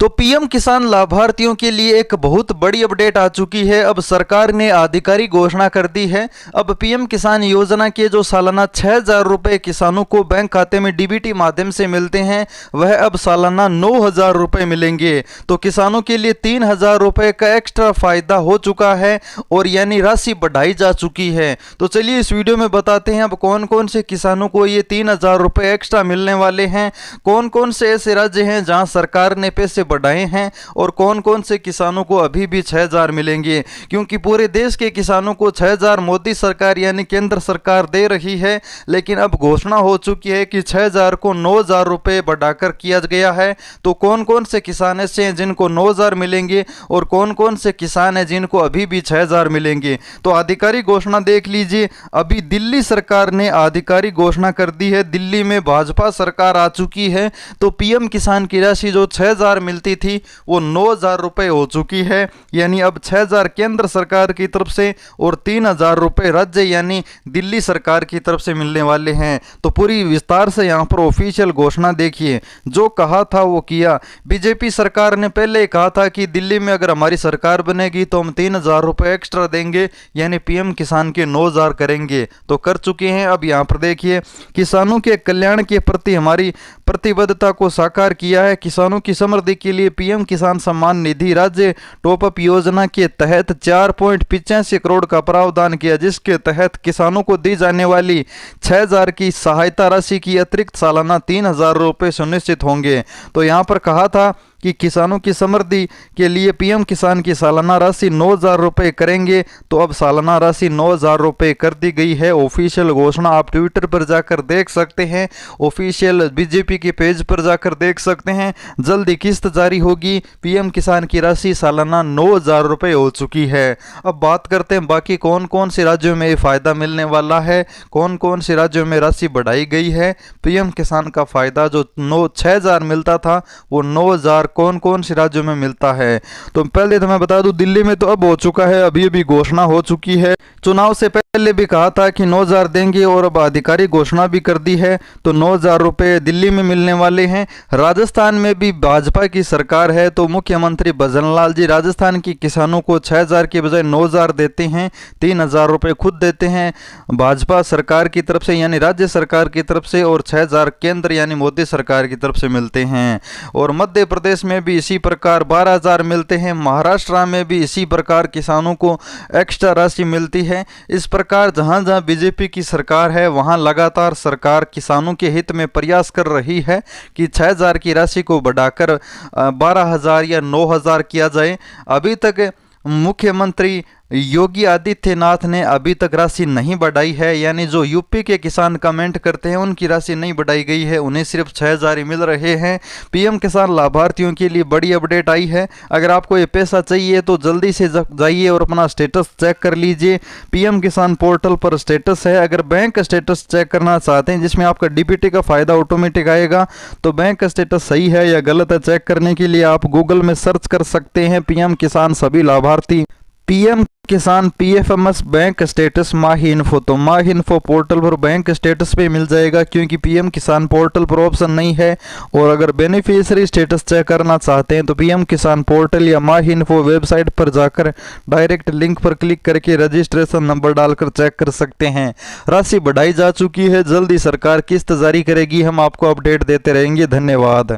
तो पीएम किसान लाभार्थियों के लिए एक बहुत बड़ी अपडेट आ चुकी है। अब सरकार ने आधिकारिक घोषणा कर दी है। अब पीएम किसान योजना के जो सालाना 6,000 रुपये किसानों को बैंक खाते में डीबीटी माध्यम से मिलते हैं, वह अब सालाना 9,000 रुपये मिलेंगे। तो किसानों के लिए 3,000 रुपये का एक्स्ट्रा फायदा हो चुका है और यानी राशि बढ़ाई जा चुकी है। तो चलिए इस वीडियो में बताते हैं अब कौन कौन से किसानों को ये 3,000 रुपये एक्स्ट्रा मिलने वाले हैं, कौन कौन से ऐसे राज्य हैं जहां सरकार ने पैसे बढ़ाए हैं और कौन कौन से किसानों को अभी भी 6,000 मिलेंगे। क्योंकि पूरे देश के किसानों को 6,000 मोदी सरकार यानी केंद्र सरकार दे रही है, लेकिन अब घोषणा हो चुकी है कि 6,000 को 9,000 रुपये बढ़ाकर किया गया है। तो कौन कौन से किसान ऐसे हैं जिनको 9,000 मिलेंगे और कौन कौन से किसान हैं जिनको अभी भी 6,000 मिलेंगे। तो आधिकारिक घोषणा देख लीजिए। अभी दिल्ली सरकार ने आधिकारिक घोषणा कर दी है। दिल्ली में भाजपा सरकार आ चुकी है। तो पीएम किसान की राशि जो 6,000 मिलती थी वो 9,000 रुपये हो चुकी है। यानी अब 6,000 केंद्र सरकार की तरफ से और 3,000 रुपये राज्य यानी दिल्ली सरकार की तरफ से मिलने वाले हैं। तो पूरी विस्तार से यहाँ पर ऑफिशियल घोषणा देखिए। जो कहा था वो किया। बीजेपी सरकार ने पहले कहा था कि दिल्ली में अगर हमारी सरकार बनेगी तो हम 3,000 रुपये एक्स्ट्रा देंगे, यानी पीएम किसान के 9,000 करेंगे। तो कर चुके हैं। अब यहाँ पर देखिए, किसानों के कल्याण के प्रति हमारी प्रतिबद्धता को साकार किया है। किसानों की समृद्धि के लिए पीएम किसान सम्मान निधि राज्य टॉपअप योजना के तहत 4.85 करोड़ का प्रावधान किया, जिसके तहत किसानों को दी जाने वाली 6,000 की सहायता राशि की अतिरिक्त सालाना 3,000 रुपये सुनिश्चित होंगे। तो यहाँ पर कहा था कि किसानों की समृद्धि के लिए पीएम किसान की सालाना राशि 9,000 रुपये करेंगे। तो अब सालाना राशि 9,000 रुपये कर दी गई है। ऑफिशियल घोषणा आप ट्विटर पर जाकर देख सकते हैं, ऑफिशियल बीजेपी के पेज पर जाकर देख सकते हैं। जल्दी किस्त जारी होगी। पीएम किसान की राशि सालाना 9,000 रुपये हो चुकी है। अब बात करते हैं बाकी कौन कौन से राज्यों में ये फायदा मिलने वाला है, कौन कौन से राज्यों में राशि बढ़ाई गई है। पीएम किसान का फायदा जो 6,000 मिलता था वो 9,000 कौन कौन से राज्यों में मिलता है। तो पहले तो मैं बता दूं, दिल्ली में तो अब हो चुका है, अभी अभी घोषणा हो चुकी है। चुनाव से पहले भी कहा था कि 9,000 देंगे और अब आधिकारिक घोषणा भी कर दी है। तो 9,000 रुपये दिल्ली में मिलने वाले हैं। राजस्थान में भी भाजपा की सरकार है, तो मुख्यमंत्री भजनलाल जी राजस्थान के किसानों को 6,000 के बजाय 9,000 देते हैं, 3,000 रुपये खुद देते हैं भाजपा सरकार की तरफ से यानी राज्य सरकार की तरफ से, और 6,000 केंद्र यानी मोदी सरकार की तरफ से मिलते हैं। और मध्य प्रदेश में भी इसी प्रकार 12,000 मिलते हैं। महाराष्ट्र में भी इसी प्रकार किसानों को एक्स्ट्रा राशि मिलती है। इस प्रकार जहां जहां बीजेपी की सरकार है वहां लगातार सरकार किसानों के हित में प्रयास कर रही है कि 6,000 की राशि को बढ़ाकर 12,000 या 9,000 किया जाए। अभी तक मुख्यमंत्री योगी आदित्यनाथ ने अभी तक राशि नहीं बढ़ाई है, यानी जो यूपी के किसान कमेंट करते हैं उनकी राशि नहीं बढ़ाई गई है, उन्हें सिर्फ 6,000 ही मिल रहे हैं। पीएम किसान लाभार्थियों के लिए बड़ी अपडेट आई है। अगर आपको ये पैसा चाहिए तो जल्दी से जाइए और अपना स्टेटस चेक कर लीजिए। पीएम किसान पोर्टल पर स्टेटस है। अगर बैंक स्टेटस चेक करना चाहते हैं जिसमें आपका डीबीटी का फायदा ऑटोमेटिक आएगा, तो बैंक का स्टेटस सही है या गलत है चेक करने के लिए आप गूगल में सर्च कर सकते हैं पीएम किसान सभी लाभार्थी, पीएम किसान पीएफएमएस बैंक स्टेटस माही इन्फो। तो माही इन्फो पोर्टल पर बैंक स्टेटस पे मिल जाएगा, क्योंकि पीएम किसान पोर्टल पर ऑप्शन नहीं है। और अगर बेनिफिशियरी स्टेटस चेक करना चाहते हैं तो पीएम किसान पोर्टल या माही इन्फो वेबसाइट पर जाकर डायरेक्ट लिंक पर क्लिक करके रजिस्ट्रेशन नंबर डालकर चेक कर सकते हैं। राशि बढ़ाई जा चुकी है। जल्दी सरकार किस्त जारी करेगी। हम आपको अपडेट देते रहेंगे। धन्यवाद।